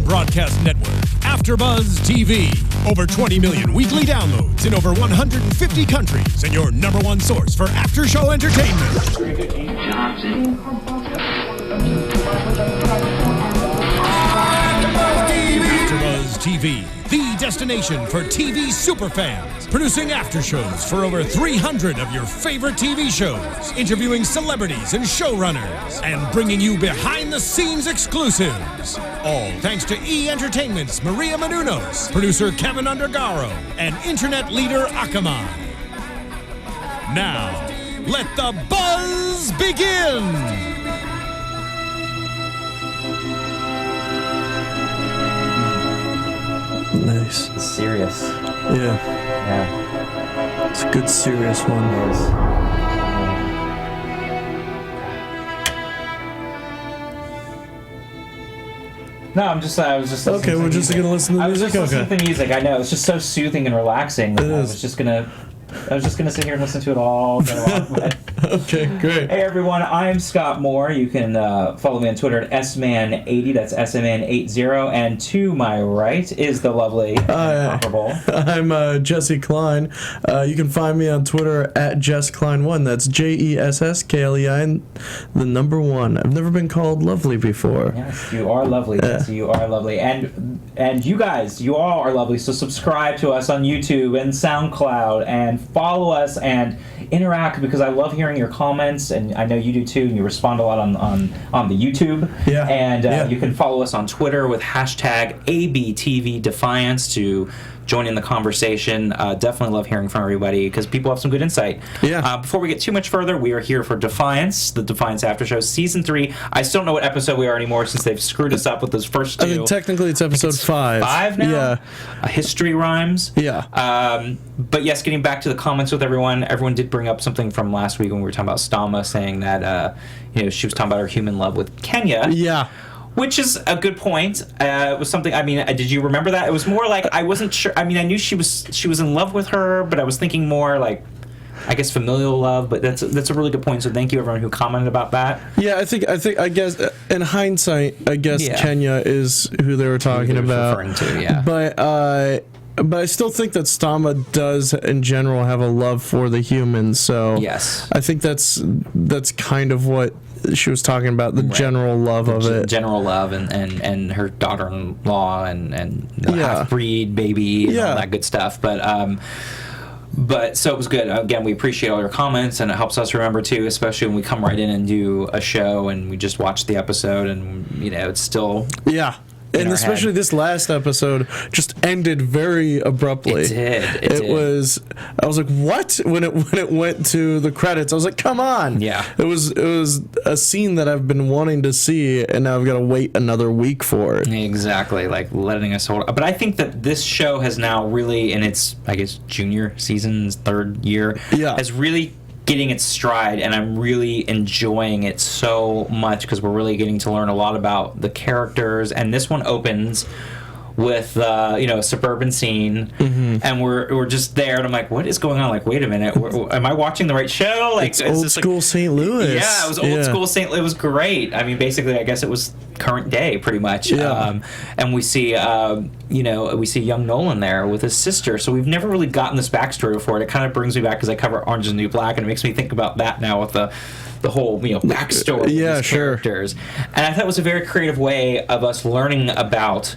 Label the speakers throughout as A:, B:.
A: broadcast network, AFTERBUZZ TV. Over 20 million weekly downloads in over 150 countries, and your #1 source for after-show entertainment. AFTERBUZZ TV, the destination for TV superfans, producing aftershows for over 300 of your favorite TV shows, interviewing celebrities and showrunners, and bringing you behind-the-scenes exclusives. All thanks to E! Entertainment's Maria Menounos, producer Kevin Undergaro, and internet leader Akamai. Now, let the buzz begin!
B: Nice.
C: It's serious.
B: Yeah.
C: Yeah.
B: It's a good serious one.
C: It is. No, I was just
B: Okay, we're just gonna listen to the music.
C: I was just listening to the music. I know it's just so soothing and relaxing. I was just gonna sit here and listen to it all day long. But
B: Okay, great.
C: hey everyone, I'm Scott Moore. You can follow me on Twitter at sman80. That's sman80. And to my right is the lovely, incomparable.
B: I'm Jesse Klein. You can find me on Twitter at JessKlein1. That's JessKlein, the number 1. I've never been called lovely before.
C: Yes, you are lovely. Jesse, you are lovely. And you guys, you all are lovely. So subscribe to us on YouTube and SoundCloud and follow us and interact, because I love hearing your comments, and I know you do too, and you respond a lot on the YouTube.
B: Yeah.
C: And you can follow us on Twitter with hashtag ABTV Defiance to join in the conversation. Definitely love hearing from everybody, because people have some good insight.
B: Yeah.
C: Before we get too much further, we are here for Defiance, the Defiance After Show, Season 3. I still don't know what episode we are anymore, since they've screwed us up with those first two.
B: I mean, technically it's episode 5.
C: 5 now?
B: Yeah.
C: History rhymes.
B: Yeah.
C: But yes, getting back to the comments with everyone did bring up something from last week when we were talking about Stama, saying that she was talking about her human love with Kenya.
B: Yeah.
C: Which is a good point. It was something. I mean, did you remember that? It was more like I wasn't sure. I mean, I knew she was in love with her, but I was thinking more like, I guess, familial love. But that's a really good point. So thank you everyone who commented about that.
B: Yeah, I guess in hindsight, Kenya is who they were talking about.
C: Referring to, yeah.
B: But I still think that Stama does, in general, have a love for the humans. So
C: yes,
B: I think that's kind of what she was talking about, the general love of it.
C: General love and her daughter-in-law and the half-breed baby and all that good stuff. But so it was good. Again, we appreciate all your comments, and it helps us remember too, especially when we come right in and do a show and we just watch the episode, and it's still
B: And especially this last episode just ended very abruptly.
C: It did.
B: It was. I was like, "What?" When it went to the credits, I was like, "Come on!"
C: Yeah.
B: It was a scene that I've been wanting to see, and now I've got to wait another week for it.
C: Exactly, like letting us hold. But I think that this show has now really, in its, I guess, junior season's 3rd year, has really getting its stride, and I'm really enjoying it so much, because we're really getting to learn a lot about the characters. And this one opens with a suburban scene, and we're just there, and I'm like, what is going on? Like, wait a minute, am I watching the right show? Like,
B: it's old school St. Louis.
C: Yeah, it was old school St. Louis. It was great. I mean, basically, I guess it was current day, pretty much.
B: Yeah.
C: And we see we see young Nolan there with his sister. So we've never really gotten this backstory before. And it kind of brings me back, because I cover Orange is the New Black, and it makes me think about that now with the whole backstory of these characters. And I thought it was a very creative way of us learning about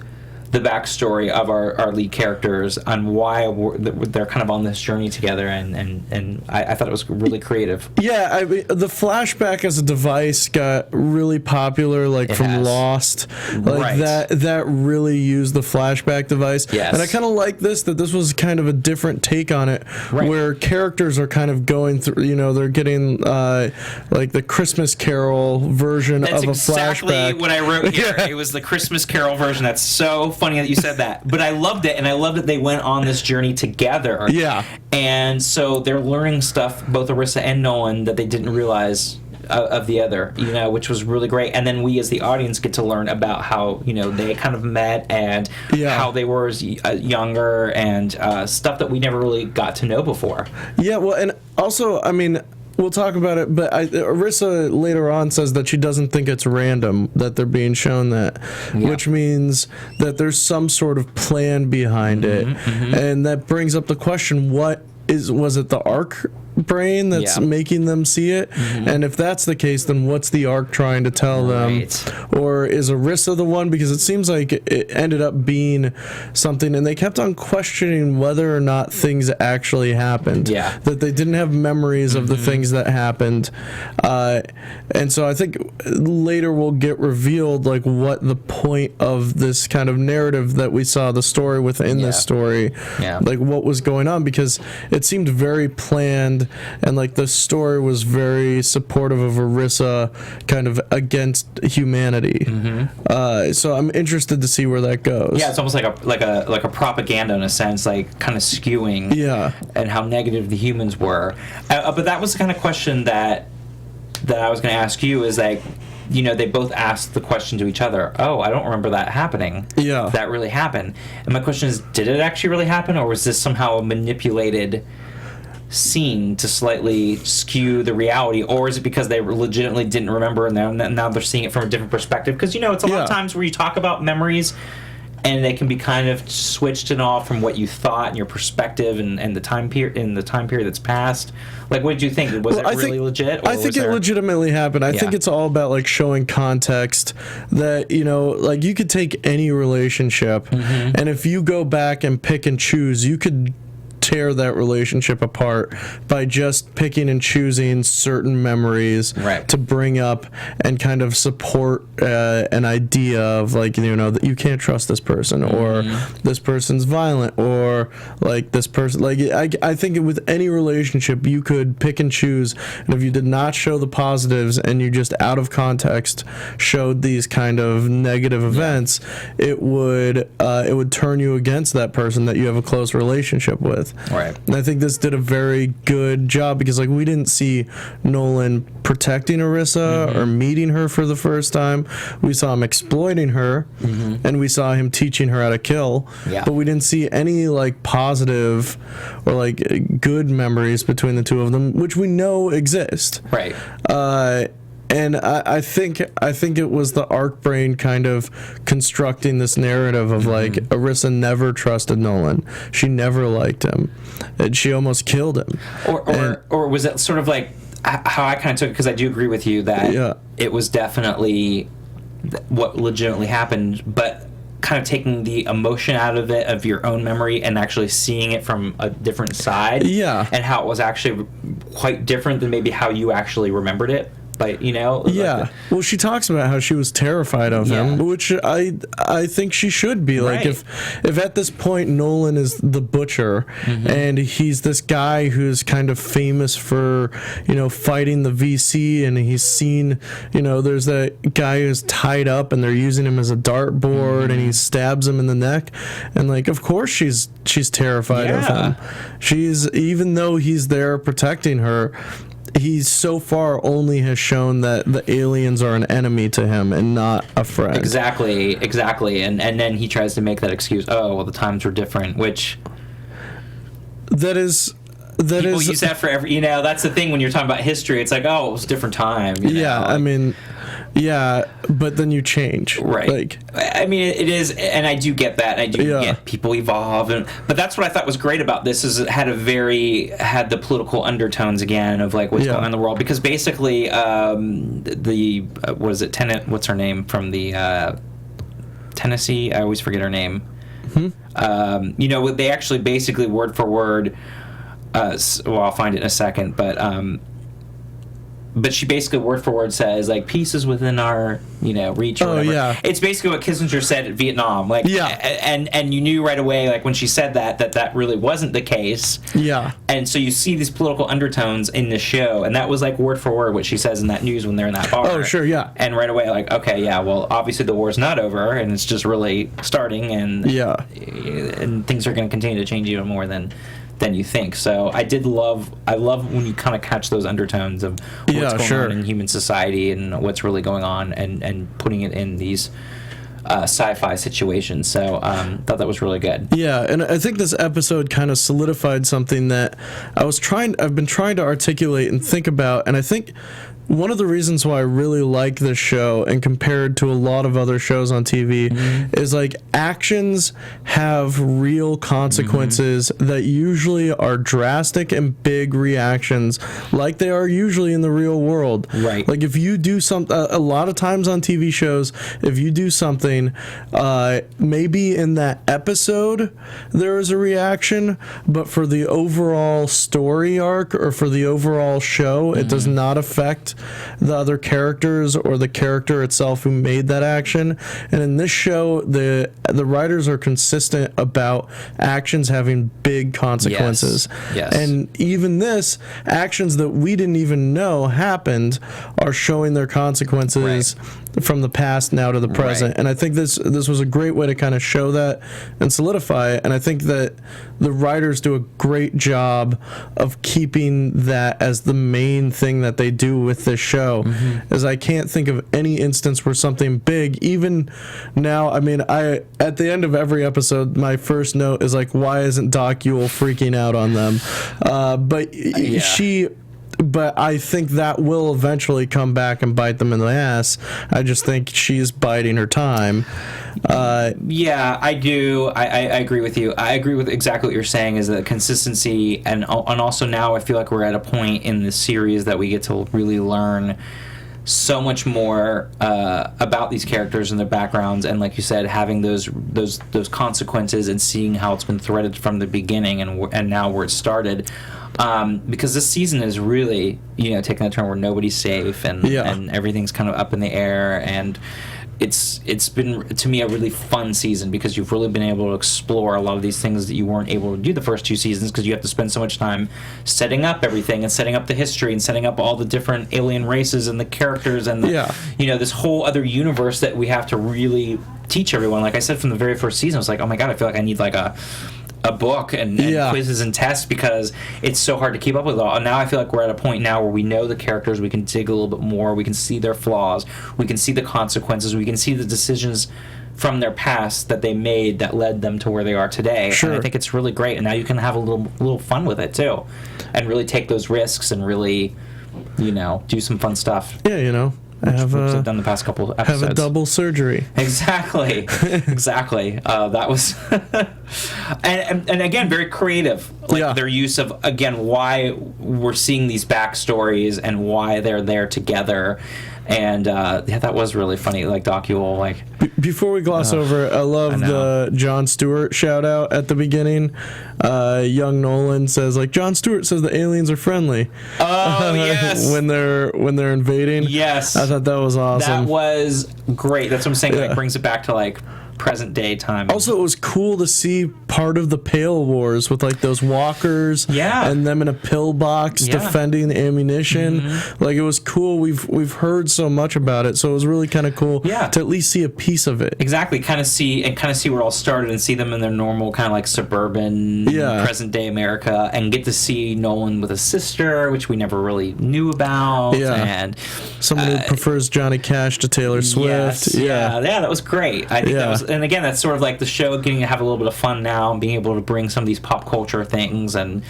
C: the backstory of our lead characters and why they're kind of on this journey together, and I thought it was really creative.
B: Yeah, I mean, the flashback as a device got really popular, like from Lost, like that really used the flashback device.
C: Yes.
B: And I kind of like that this was kind of a different take on it, where characters are kind of going through, they're getting like the Christmas Carol version of a flashback. That's exactly
C: what I wrote here. It was the Christmas Carol version. That's so funny that you said that, but I loved it, and I loved that they went on this journey together.
B: Yeah,
C: and so they're learning stuff, both Arissa and Nolan, that they didn't realize of the other, which was really great. And then we as the audience get to learn about how they kind of met, and how they were as younger, and stuff that we never really got to know before.
B: Yeah, well, and also, I mean, we'll talk about it, but Orisa later on says that she doesn't think it's random that they're being shown that, which means that there's some sort of plan behind it, and that brings up the question: was it the ARC brain that's making them see it? And if that's the case, then what's the ARC trying to tell them? Or is Orisa the one? Because it seems like it ended up being something, and they kept on questioning whether or not things actually happened. That they didn't have memories of the things that happened. And so I think later we'll get revealed like what the point of this kind of narrative that we saw, the story within this story, like what was going on, because it seemed very planned. And like the story was very supportive of Orisa kind of against humanity. So I'm interested to see where that goes.
C: Yeah, it's almost like a propaganda in a sense, like kind of skewing and how negative the humans were. But that was the kind of question that I was going to ask you, is like, you know, they both asked the question to each other, oh, I don't remember that happening. That really happened. And my question is, did it actually really happen, or was this somehow a manipulated scene to slightly skew the reality, or is it because they legitimately didn't remember and now they're seeing it from a different perspective? Because, you know, it's a lot of times where you talk about memories and they can be kind of switched and all from what you thought and your perspective and the time period that's passed. Like, what did you think? Was it really legit? Or
B: I think it legitimately happened. I think it's all about like showing context that, you know, like you could take any relationship and if you go back and pick and choose, you could tear that relationship apart by just picking and choosing certain memories to bring up and kind of support an idea of like, you know, that you can't trust this person, or this person's violent, or like this person, like I think with any relationship you could pick and choose, and if you did not show the positives and you just out of context showed these kind of negative events, it would turn you against that person that you have a close relationship with. And I think this did a very good job, because like we didn't see Nolan protecting Orisa or meeting her for the first time. We saw him exploiting her, and we saw him teaching her how to kill, but we didn't see any like positive or like good memories between the two of them, which we know exist. And I think it was the ARC brain kind of constructing this narrative of like Orisa never trusted Nolan. She never liked him, and she almost killed him. Or was it sort of like how I kind of took it, because I do agree with you that it was definitely what legitimately happened, but kind of taking the emotion out of it, of your own memory, and actually seeing it from a different side, and how it was actually quite different than maybe how you actually remembered it. Like, you know, well, she talks about how she was terrified of him, which I think she should be. Like, if at this point Nolan is the butcher, and he's this guy who's kind of famous for, you know, fighting the VC, and he's seen, you know, there's that guy who's tied up and they're using him as a dartboard, and he stabs him in the neck, and like, of course she's terrified of him. She's, even though he's there protecting her, he's so far only has shown that the aliens are an enemy to him and not a friend. Exactly. And then he tries to make that excuse, oh, well, the times were different, which... People use that for every... You know, that's the thing when you're talking about history. It's like, oh, it was a different time. You know? I mean... Yeah, but then you change. Like, I mean, it is, and I do get that. I do get people evolve, but that's what I thought was great about this, is it had the political undertones again of like what's going on in the world, because basically what's her name from the Tennessee? I always forget her name. You know, they actually basically word for word. Well, I'll find it in a second, but she basically word for word says like peace is within our, you know, reach or whatever. It's basically what Kissinger said at Vietnam. Like, and you knew right away, like when she said that really wasn't the case. And so you see these political undertones in the show, and that was like word for word what she says in that news when they're in that bar. And right away, like, okay, well, obviously the war's not over, and it's just really starting, and things are going to continue to change even more than you think. So I love when you kind of catch those undertones of what's going on in human society and what's really going on, and putting it in these
C: SyFy situation. So thought that was really good.
B: Yeah, and I think this episode kind of solidified something that I've been trying to articulate and think about, and I think one of the reasons why I really like this show, and compared to a lot of other shows on TV, is like actions have real consequences that usually are drastic and big reactions, like they are usually in the real world.
C: Right.
B: Like if you do something, a lot of times on TV shows, if you do something, maybe in that episode there is a reaction, but for the overall story arc or for the overall show, it does not affect the other characters or the character itself who made that action. And in this show, the writers are consistent about actions having big consequences.
C: Yes.
B: And even this, actions that we didn't even know happened are showing their consequences from the past now to the present. And I think this was a great way to kind of show that and solidify it. And I think that the writers do a great job of keeping that as the main thing that they do with this show. As I can't think of any instance where something big, even now, I mean, at the end of every episode, my first note is like, why isn't Doc Yule freaking out on them? But I think that will eventually come back and bite them in the ass. I just think she's biding her time.
C: Yeah, I do. I agree with you. I agree with exactly what you're saying, is the consistency, and also now I feel like we're at a point in the series that we get to really learn so much more about these characters and their backgrounds, and like you said, having those consequences and seeing how it's been threaded from the beginning and now where it started. Because this season is really, taking a turn where nobody's safe and everything's kind of up in the air, and it's been, to me, a really fun season because you've really been able to explore a lot of these things that you weren't able to do the first two seasons, because you have to spend so much time setting up everything and setting up the history and setting up all the different alien races and the characters and this whole other universe that we have to really teach everyone. Like I said from the very first season, I was like, oh my god, I feel like I need like a book and quizzes and tests, because it's so hard to keep up with it all. And now I feel like we're at a point now where we know the characters, we can dig a little bit more, we can see their flaws, we can see the consequences, we can see the decisions from their past that they made that led them to where they are today.
B: Sure.
C: And I think it's really great, and now you can have a little fun with it too, and really take those risks and really, do some fun stuff.
B: Yeah, I have
C: done the past couple episodes.
B: Have a double surgery.
C: Exactly. That was and again, very creative. Like their use of, again, why we're seeing these backstories and why they're there together. And that was really funny. Like Doc Yule, like
B: before we gloss over, I love the Jon Stewart shout out at the beginning. Young Nolan says, like, Jon Stewart says the aliens are friendly.
C: Oh yes.
B: when they're invading.
C: Yes.
B: I thought that was awesome.
C: That was great. That's what I'm saying. Like, brings it back to like present day time.
B: Also, it was cool to see part of the Pale Wars with like those walkers, and them in a pillbox defending the ammunition. Like, it was cool. We've heard so much about it, so it was really kind of cool to at least see a piece of it.
C: Exactly, kind of see where it all started and see them in their normal kind of like suburban present day America, and get to see Nolan with a sister, which we never really knew about. And
B: someone who prefers Johnny Cash to Taylor Swift.
C: That was great. I think that was. And again, that's sort of like the show getting to have a little bit of fun now and being able to bring some of these pop culture things and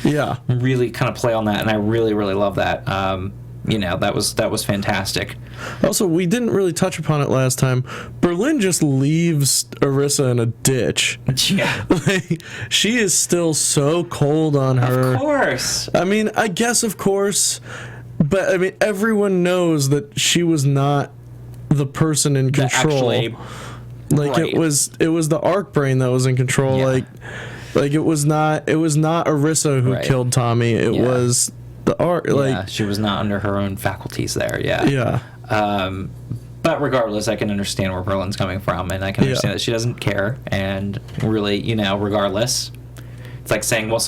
C: really kind of play on that. And I really, really love that. That was fantastic.
B: Also, we didn't really touch upon it last time. Berlin just leaves Arissa in a ditch.
C: Yeah.
B: Like, she is still so cold on her.
C: Of course.
B: I mean, I guess of course, but I mean, everyone knows that she was not the person in control. It was the Arc Brain that was in control. Like it was not Arissa who killed Tommy. It was the Arc.
C: She was not under her own faculties there. But regardless, I can understand where Berlin's coming from, and I can understand that she doesn't care. And really, regardless, it's like saying, well,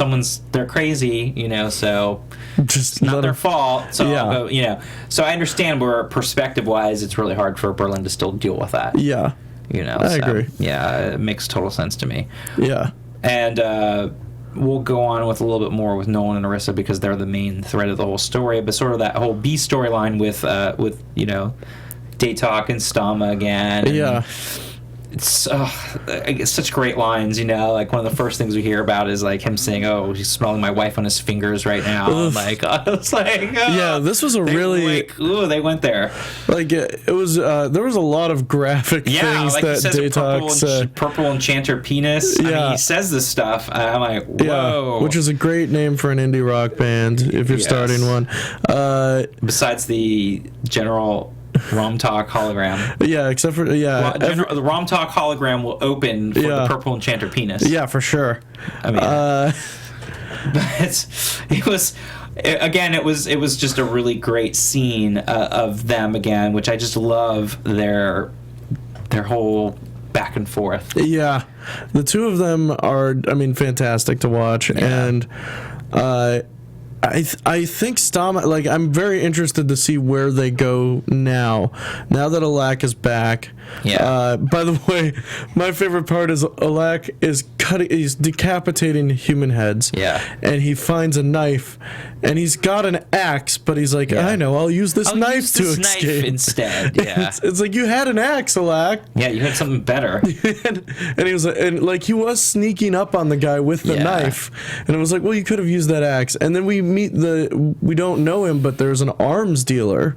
C: they're crazy, so it's not their fault. So I'll go, So I understand where perspective-wise, it's really hard for Berlin to still deal with that.
B: Yeah. I agree.
C: Yeah, it makes total sense to me.
B: Yeah.
C: And we'll go on with a little bit more with Nolan and Arissa because they're the main thread of the whole story. But sort of that whole B storyline with Daytalk and Stama again. it's such great lines, like one of the first things we hear about is like him saying, "Oh, he's smelling my wife on his fingers right now." Like I was like,
B: yeah, this was
C: they went there.
B: Like it was there was a lot of graphic things
C: like
B: that
C: he says
B: Detox said.
C: Purple enchanter penis.
B: Yeah.
C: I mean, he says this stuff. I'm like, whoa.
B: Yeah, which is a great name for an indie rock band if you're starting one.
C: Besides the general ROM Talk hologram.
B: Yeah, except for the
C: ROM Talk hologram will open for the purple enchanter penis.
B: Yeah, for sure.
C: I mean, but it was just a really great scene of them again, which I just love their whole back and forth.
B: Yeah, the two of them are, fantastic to watch, and I think Stama, like, I'm very interested to see where they go now that Alak is back.
C: Yeah.
B: By the way, my favorite part is Alak he's decapitating human heads.
C: Yeah.
B: And he finds a knife, and he's got an axe, but he's like, I know, I'll use this knife to escape.
C: Knife instead. Yeah.
B: It's like, you had an axe, Alak.
C: Yeah, you had something better.
B: and he was like, he was sneaking up on the guy with the knife, and it was like, well, you could have used that axe. And then we meet we don't know him, but there's an arms dealer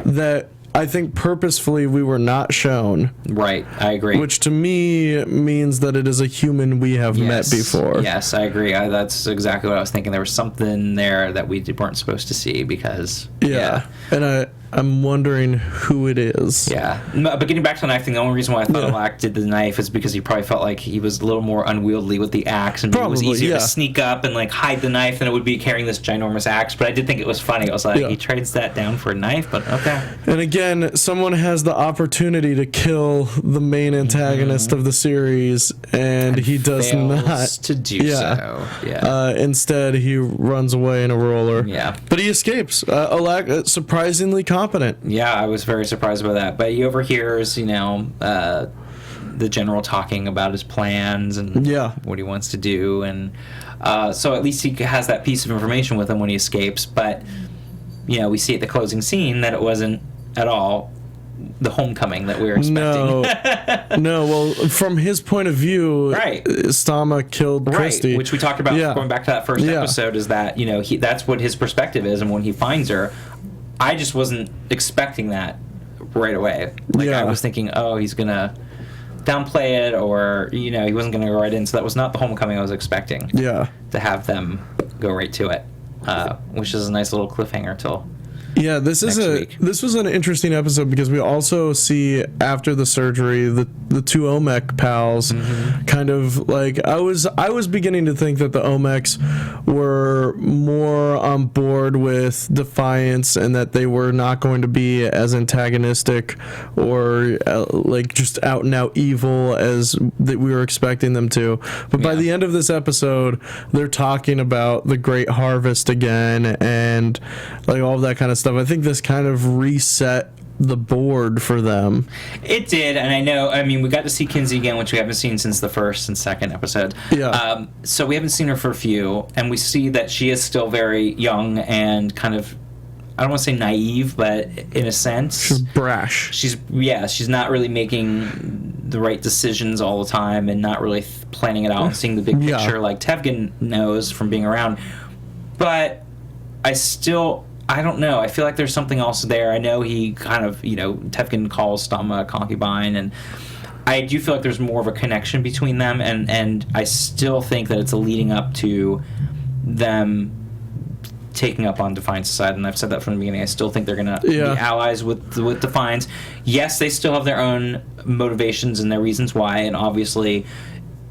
B: that I think purposefully we were not shown.
C: Right, I agree.
B: Which to me means that it is a human we have met before.
C: Yes, I agree. That's exactly what I was thinking. There was something there that we weren't supposed to see because...
B: Yeah. And I'm wondering who it is.
C: Yeah. But getting back to the knife thing, the only reason why I thought Alak did the knife is because he probably felt like he was a little more unwieldy with the axe, and it was easier to sneak up and like hide the knife than it would be carrying this ginormous axe. But I did think it was funny. I was like, he trades that down for a knife, but okay.
B: And again, someone has the opportunity to kill the main antagonist of the series, and he does not
C: to do so. Yeah.
B: Instead, he runs away in a roller.
C: Yeah.
B: But he escapes. Alak, surprisingly competent.
C: Yeah, I was very surprised by that. But he overhears, the general talking about his plans and what he wants to do, and so at least he has that piece of information with him when he escapes. But we see at the closing scene that it wasn't at all the homecoming that we were expecting.
B: No. Well, from his point of view, Stama killed Christy,
C: which we talked about going back to that first episode. Is that that's what his perspective is, and when he finds her, I just wasn't expecting that right away. I was thinking, he's gonna downplay it, or he wasn't gonna go right in. So that was not the homecoming I was expecting.
B: Yeah,
C: to have them go right to it, which is a nice little cliffhanger till.
B: Yeah, this was an interesting episode because we also see after the surgery the two Olmec pals kind of like I was beginning to think that the Olmecs were more on board with Defiance and that they were not going to be as antagonistic or like just out and out evil as that we were expecting them to. But by the end of this episode, they're talking about the Great Harvest again and like all of that kind of stuff. I think this kind of reset the board for them.
C: It did, and we got to see Kinsey again, which we haven't seen since the first and second episode.
B: Yeah.
C: So we haven't seen her for a few, and we see that she is still very young and kind of, I don't want to say naive, but in a sense...
B: She's brash.
C: She's not really making the right decisions all the time and not really planning it out and seeing the big picture like Tevgen knows from being around. But I don't know. I feel like there's something else there. I know he kind of, Tevgen calls Stama a concubine, and I do feel like there's more of a connection between them, and I still think that it's a leading up to them taking up on Defiance's side, and I've said that from the beginning. I still think they're going to be allies with Defiance. Yes, they still have their own motivations and their reasons why, and obviously...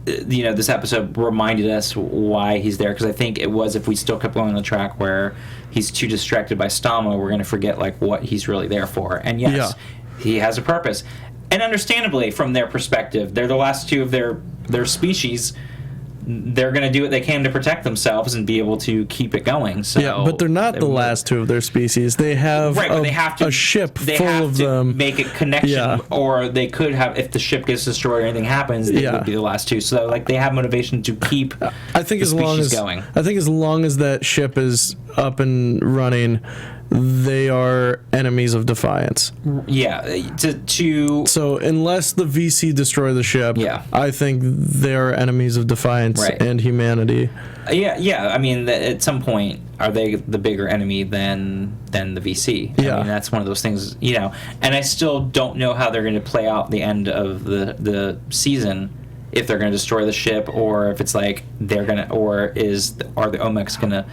C: this episode reminded us why he's there, because I think it was if we still kept going on the track where he's too distracted by Stama, we're going to forget like what he's really there for. And yes, he has a purpose. And understandably, from their perspective, they're the last two of their species. They're going to do what they can to protect themselves and be able to keep it going. So
B: but they're not the last two of their species. They have, a ship full of them.
C: Make a connection, or they could have, if the ship gets destroyed or anything happens, they would be the last two. So they have motivation to keep
B: the species going. I think as long as that ship is up and running, they are enemies of Defiance.
C: Yeah,
B: So unless the VC destroy the ship, I think they are enemies of Defiance and humanity.
C: Yeah. I mean, at some point, are they the bigger enemy than the VC? I mean, that's one of those things, you know. And I still don't know how they're going to play out the end of the season, if they're going to destroy the ship, or if it's like they're going to, are the Omex going to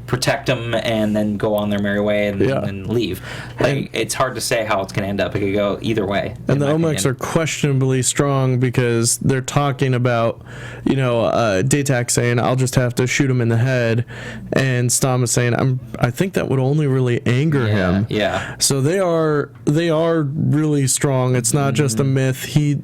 C: protect them and then go on their merry way and leave. Like, it's hard to say how it's going to end up. It could go either way.
B: And the Omex are questionably strong because they're talking about, you know, Datac saying, "I'll just have to shoot him in the head," and Stom is saying, "I think that would only really anger him."
C: Yeah.
B: So they are really strong. It's not just a myth. He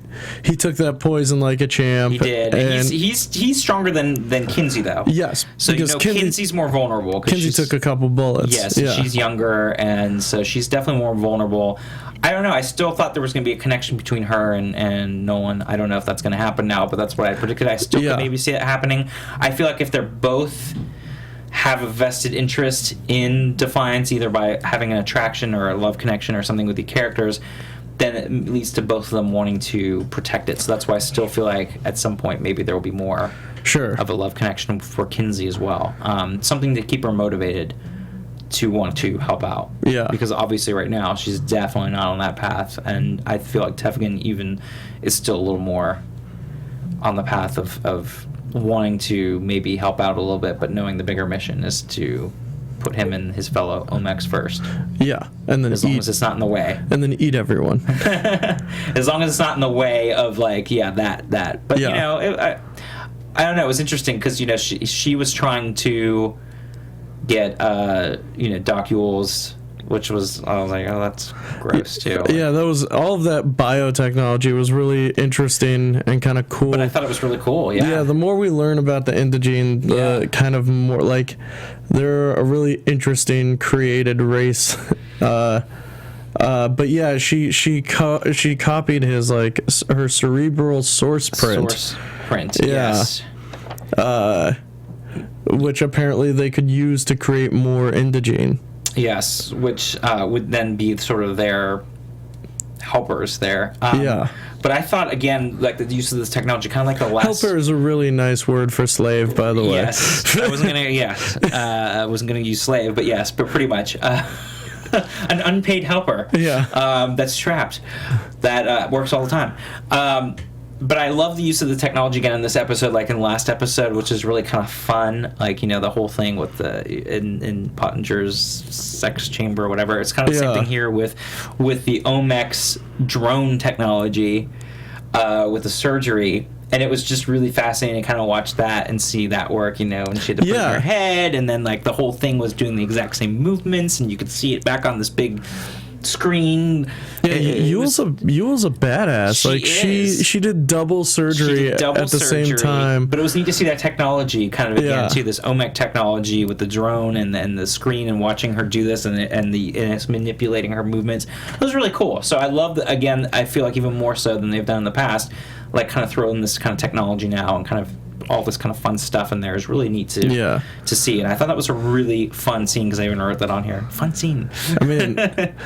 B: took that poison like a champ.
C: He did. And he's stronger than Kinsey, though.
B: Yes.
C: So you know, Kinsey's more vulnerable.
B: Kinsey took a couple bullets.
C: Yes, she's younger, and so she's definitely more vulnerable. I don't know. I still thought there was going to be a connection between her and Nolan. I don't know if that's going to happen now, but that's what I predicted. I still could maybe see it happening. I feel like if they're both have a vested interest in Defiance, either by having an attraction or a love connection or something with the characters, then it leads to both of them wanting to protect it. So that's why I still feel like at some point maybe there will be more of a love connection for Kinsey as well. Something to keep her motivated to want to help out. Yeah. Because obviously right now she's definitely not on that path, and I feel like Tefgan even is still a little more on the path of wanting to maybe help out a little bit, but knowing the bigger mission is to put him and his fellow Omex first. Yeah, and then as long as it's not in the way. And then eat everyone. As long as it's not in the way of like that. But you know, I don't know. It was interesting because you know she was trying to get you know, Doc Yule's, which was, I was like, oh, that's gross too. Yeah, that was, all of that biotechnology was really interesting and kind of cool. But I thought it was really cool. Yeah, the more we learn about the Indigene, the kind of more like they're a really interesting created race. But yeah, she copied his, like, her cerebral source print. Yes. Which apparently they could use to create more Indigene. Yes, which would then be sort of their helpers there. But I thought, again, like the use of this technology, kind of like the last... Helper is a really nice word for slave, by the way. Yes. I wasn't gonna use slave, but yes, but pretty much. An unpaid helper. Yeah. That's trapped. That works all the time. But I love the use of the technology again in this episode, like in the last episode, which is really kind of fun. Like, you know, the whole thing with the in Pottinger's sex chamber or whatever. It's kind of the same thing here with the Omex drone technology with the surgery. And it was just really fascinating to kind of watch that and see that work, you know, and she had to put it in her head, and then like the whole thing was doing the exact same movements, and you could see it back on this big screen. Yeah, Yule's a badass. She did double surgery at the same time. But it was neat to see that technology kind of again too, this Omex technology with the drone and the screen, and watching her do this and it's manipulating her movements. It was really cool. So I love that, again, I feel like even more so than they've done in the past, like kind of throwing this kind of technology now and kind of all this kind of fun stuff in there is really neat to see. And I thought that was a really fun scene, because I even wrote that on here. Fun scene. I mean,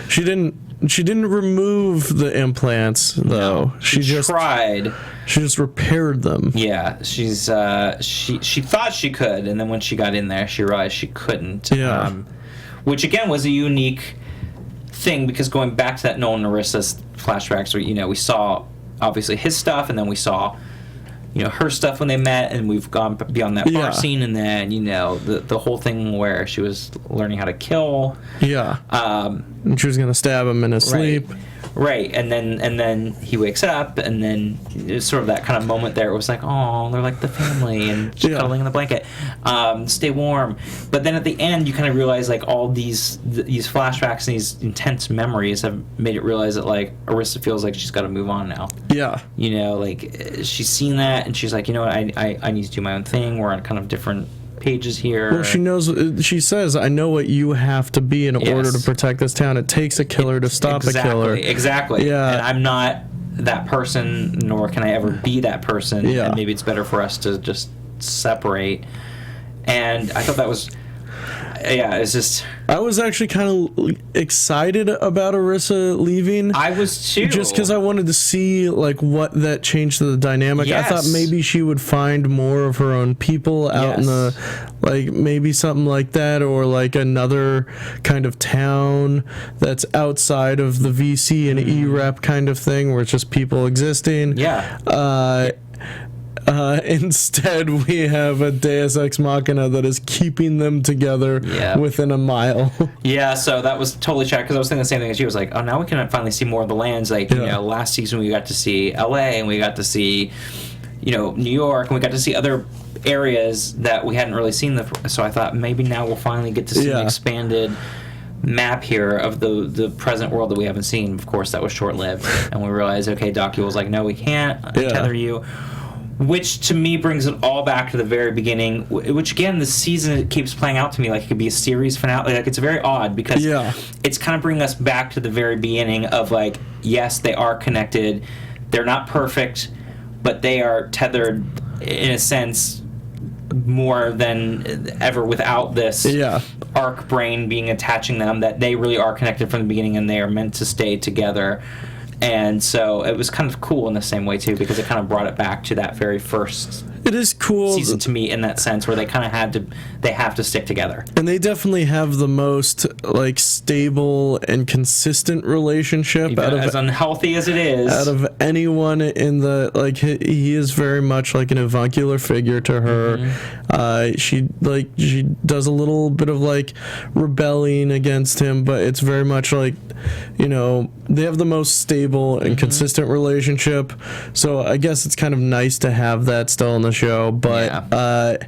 C: she didn't remove the implants though. No, she just tried. She just repaired them. Yeah, she thought she could, and then when she got in there, she realized she couldn't. Yeah. Which again was a unique thing, because going back to that Nolan Narissa's flashbacks, where, you know, we saw obviously his stuff, and then we saw, you know, her stuff when they met, and we've gone beyond that bar scene, and then, you know, the whole thing where she was learning how to kill. Yeah. And she was gonna stab him in his sleep. Right. And then he wakes up, and then it's sort of that kind of moment there. It was like, oh, they're like the family, and just cuddling in the blanket, stay warm. But then at the end, you kind of realize, like, all these flashbacks and these intense memories have made it realize that, like, Arista feels like she's got to move on now. Yeah. You know, like, she's seen that, and she's like, you know what, I need to do my own thing. We're on kind of different pages here. Well, she knows. She says, "I know what you have to be in order to protect this town. It takes a killer to stop a killer." Exactly. Yeah. And I'm not that person, nor can I ever be that person. Yeah. And maybe it's better for us to just separate. And I thought that was. yeah, it's just...
B: I was actually kind of excited about Orisa leaving.
C: I was too.
B: Just because I wanted to see, like, what that changed to the dynamic.
C: Yes.
B: I thought maybe she would find more of her own people out in the... Like, maybe something like that, or, like, another kind of town that's outside of the VC and E-Rep kind of thing, where it's just people existing.
C: Yeah.
B: Instead, we have a Deus Ex Machina that is keeping them together within a mile.
C: Yeah, so that was totally shocked, because I was thinking the same thing as you. I was like, oh, now we can finally see more of the lands. Like, you know, last season we got to see LA, and we got to see, you know, New York, and we got to see other areas that we hadn't really seen. So I thought maybe now we'll finally get to see an expanded map here of the present world that we haven't seen. Of course, that was short-lived, and we realized, okay, Docu was like, no, we can't tether you. Which to me brings it all back to the very beginning, which again, the season keeps playing out to me like it could be a series finale. Like, it's very odd, because it's kind of bringing us back to the very beginning of, like, yes, they are connected, they're not perfect, but they are tethered in a sense more than ever without this arc brain being attaching them, that they really are connected from the beginning and they are meant to stay together. And so it was kind of cool in the same way too, because it kind of brought it back to that very first
B: It is cool
C: season to me, in that sense, where they kind of have to stick together.
B: And they definitely have the most, like, stable and consistent relationship.
C: Even as unhealthy as it is.
B: Out of anyone in the, like, he is very much like an avuncular figure to her. She does a little bit of, like, rebelling against him, but it's very much like, you know, they have the most stable and consistent relationship. So I guess it's kind of nice to have that still in the show, but I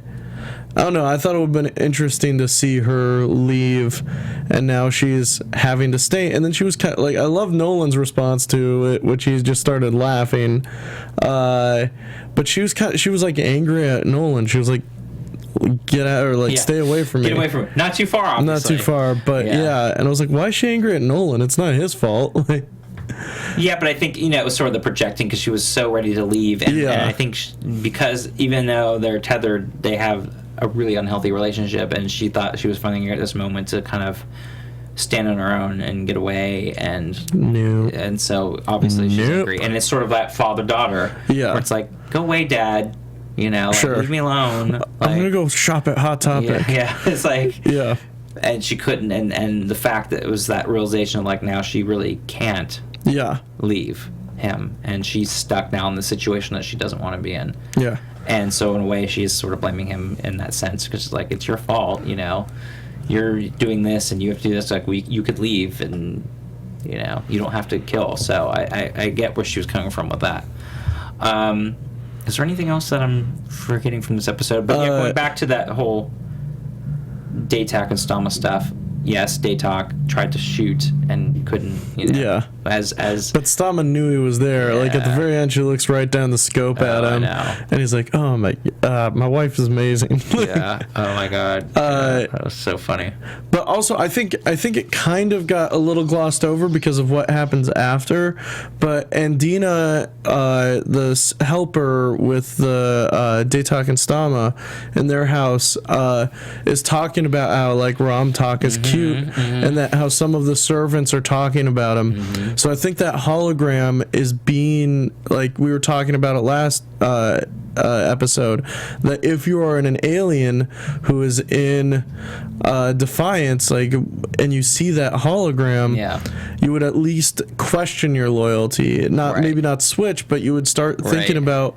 B: don't know, I thought it would have been interesting to see her leave, and now she's having to stay. And then she was kind of like, I love Nolan's response to it, which he just started laughing, but she was like angry at Nolan. She was like, get out, or like stay away from me.
C: Get away from me. Not too far, obviously.
B: Not too far, but and I was like, why is she angry at Nolan? It's not his fault.
C: Yeah, but I think, you know, it was sort of the projecting, because she was so ready to leave, and I think because even though they're tethered, they have a really unhealthy relationship, and she thought she was finding at this moment to kind of stand on her own and get away, and so obviously she's angry, and it's sort of that father-daughter, where it's like, go away, Dad, you know, like, leave me alone. Like,
B: I'm gonna go shop at Hot Topic.
C: It's like and she couldn't, and the fact that it was that realization of, like, now she really can't leave him, and she's stuck now in the situation that she doesn't want to be in. And so in a way she's sort of blaming him in that sense, because it's like, it's your fault, you know, you're doing this and you have to do this, like, you could leave, and, you know, you don't have to kill. So I get where she was coming from with that. Is there anything else that I'm forgetting from this episode? But going back to that whole Daytak and Stama stuff, yes, Daytak tried to shoot and couldn't, you know. But
B: Stama knew he was there. Like, at the very end, she looks right down the scope at him, and he's like, "Oh my wife is amazing."
C: Oh my god, that was so funny.
B: But also, I think it kind of got a little glossed over because of what happens after. But Andina, the helper with the Daytak and Stama in their house, is talking about how, like, Ramtak is cute, and that how some of the servants are talking about him. So I think that hologram is being, like we were talking about it last episode, that if you are an alien who is in Defiance, like, and you see that hologram, you would at least question your loyalty. Maybe not switch, but you would start thinking about,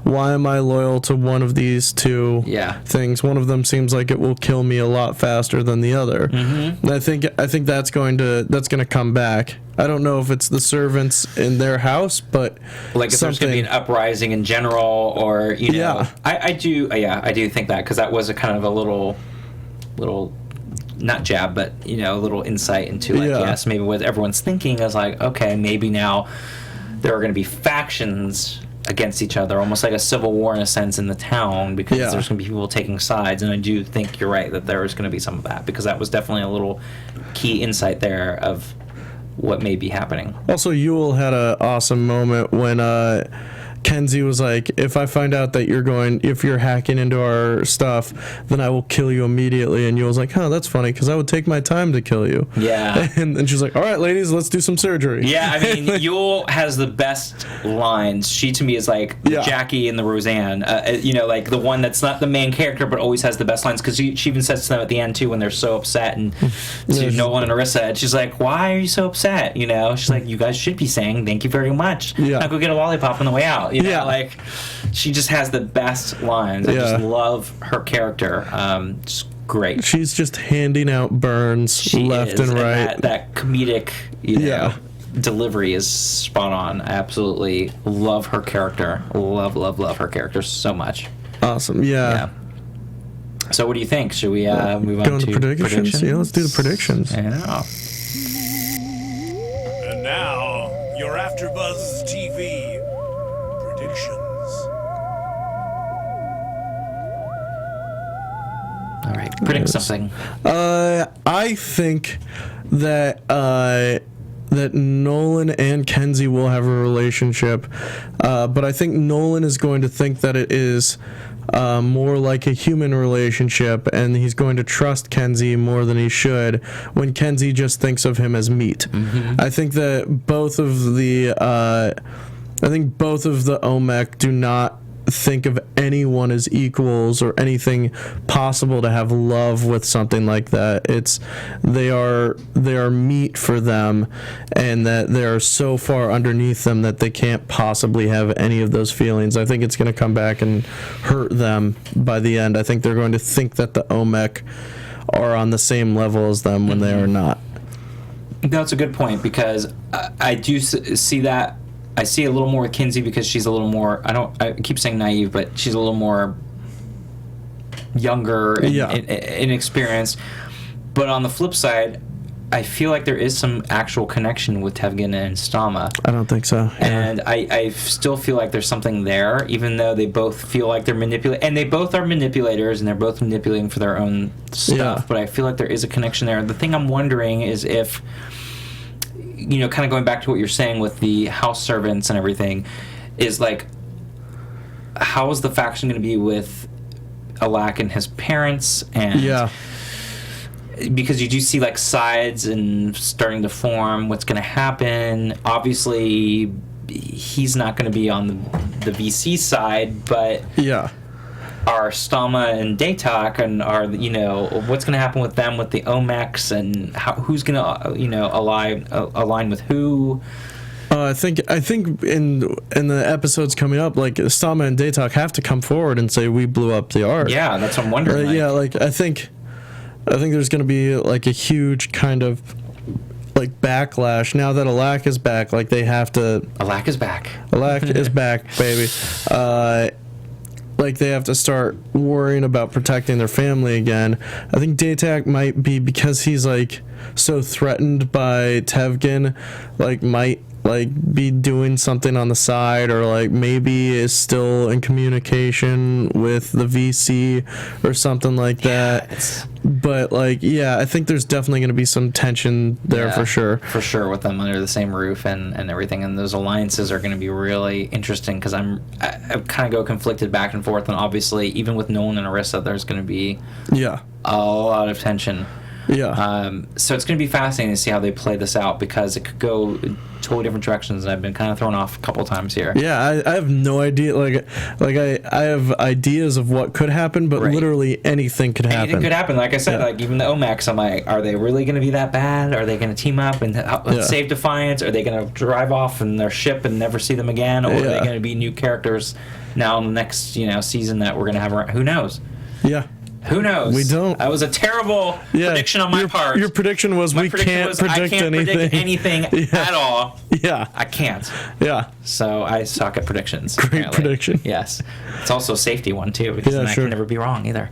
B: why am I loyal to one of these two things? One of them seems like it will kill me a lot faster than the other. And I think that's going to come back. I don't know if it's the servants in their house, but
C: like if there's going to be an uprising in general, or, you know, I do think that, because that was a kind of a little not jab, but, you know, a little insight into, like, yes, maybe what everyone's thinking is like, okay, maybe now there are going to be factions against each other, almost like a civil war in a sense in the town, because there's going to be people taking sides. And I do think you're right that there is going to be some of that, because that was definitely a little key insight there of what may be happening.
B: Also, Yule had an awesome moment when Kenzie was like, if I find out that if you're hacking into our stuff, then I will kill you immediately. And Yule was like, that's funny, because I would take my time to kill you.
C: Yeah.
B: And then she's like, all right, ladies, let's do some surgery.
C: Yeah, I mean, Yule has the best lines. She, to me, is like Jackie and the Roseanne. Like the one that's not the main character, but always has the best lines, because she even says to them at the end, too, when they're so upset, and to Nolan and Arissa, and she's like, why are you so upset? She's like, you guys should be saying thank you very much.
B: Yeah.
C: Now go get a lollipop on the way out. Like, she just has the best lines. I just love her character. Just great.
B: She's just handing out burns left and right.
C: And that comedic, delivery is spot on. I absolutely love her character. Love her character so much.
B: Awesome. Yeah.
C: So what do you think? Should we move on to predictions?
B: Yeah, let's do the predictions.
C: I know.
A: And now, your AfterBuzz TV predictions.
C: All right, predict something.
B: I think that that Nolan and Kenzie will have a relationship, but I think Nolan is going to think that it is more like a human relationship, and he's going to trust Kenzie more than he should when Kenzie just thinks of him as meat. I think that both of the OMEC do not think of anyone as equals or anything possible to have love with something like that. They are meat for them, and that they are so far underneath them that they can't possibly have any of those feelings. I think it's going to come back and hurt them by the end. I think they're going to think that the OMEC are on the same level as them when they are not.
C: That's a good point, because I do see that. I see a little more with Kenzie, because she's a little more, I keep saying naive, but she's a little more younger and inexperienced. But on the flip side, I feel like there is some actual connection with Tevgen and Stama.
B: I don't think so.
C: And I still feel like there's something there, even though they both feel like they're manipulating. And they both are manipulators, and they're both manipulating for their own stuff. Yeah. But I feel like there is a connection there. The thing I'm wondering is if, kind of going back to what you're saying with the house servants and everything, is like, how is the faction going to be with Alak and his parents? And because you do see like sides and starting to form what's going to happen. Obviously, he's not going to be on the VC side, but are Stama and Daytok, and are what's going to happen with them with the OMEX, and who's going to align with who?
B: I think in the episodes coming up, like Stama and Daytok have to come forward and say we blew up the Ark.
C: Yeah, that's what I'm wondering.
B: I think there's going to be like a huge kind of like backlash now that Alak is back. Like they have to.
C: Alak is back.
B: Alak is back, baby. Like they have to start worrying about protecting their family again. I think Daytok might be, because he's like so threatened by Tevgen, like might like be doing something on the side, or like maybe is still in communication with the VC or something like that. But like, I think there's definitely going to be some tension there for sure.
C: For sure, with them under the same roof and everything, and those alliances are going to be really interesting, because I kind of go conflicted back and forth, and obviously even with Nolan and Arissa, there's going to be a lot of tension. So it's going to be fascinating to see how they play this out, because it could go totally different directions, and I've been kind of thrown off a couple of times here.
B: I have no idea. Like I have ideas of what could happen, but literally anything could happen.
C: Anything could happen. Like I said, like even the OMEX, I'm like, are they really going to be that bad? Are they going to team up and save Defiance? Are they going to drive off in their ship and never see them again? Or are they going to be new characters now in the next season that we're going to have around? Who knows? Who knows?
B: We don't.
C: That was a terrible prediction on my part.
B: Your prediction was I can't predict
C: anything at all. I can't. So I suck at predictions.
B: Great apparently. Prediction.
C: Yes. It's also a safety one, too, because I can never be wrong either.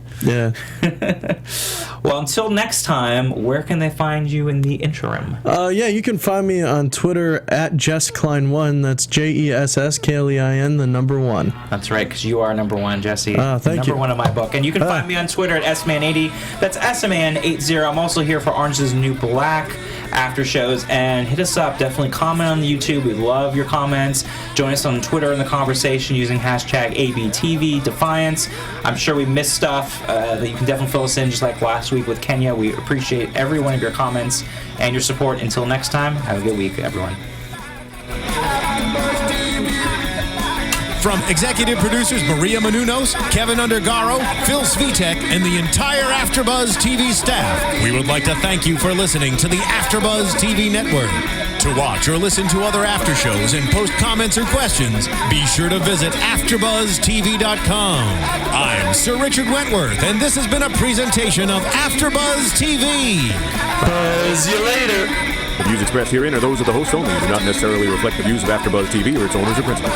C: Well, until next time, where can they find you in the interim?
B: You can find me on Twitter at JessKlein1. That's JessKlein, the number 1.
C: That's right, because you are number 1, Jesse.
B: Thank you.
C: Number 1 in my book. And you can find me on Twitter Twitter at sman80. That's sman80. I'm also here for Orange is the New Black after shows, and hit us up. Definitely comment on the YouTube. We love your comments. Join us on Twitter in the conversation using hashtag ABTV Defiance. I'm sure we missed stuff that you can definitely fill us in, just like last week with Kenya. We appreciate every one of your comments and your support. Until next time, have a good week, everyone.
A: From executive producers Maria Menounos, Kevin Undergaro, Phil Svitek, and the entire AfterBuzz TV staff, we would like to thank you for listening to the AfterBuzz TV network. To watch or listen to other after shows and post comments or questions, be sure to visit AfterBuzzTV.com. I'm Sir Richard Wentworth, and this has been a presentation of AfterBuzz TV.
B: Buzz you later.
D: The views expressed herein are those of the host only and do not necessarily reflect the views of AfterBuzz TV or its owners or principals.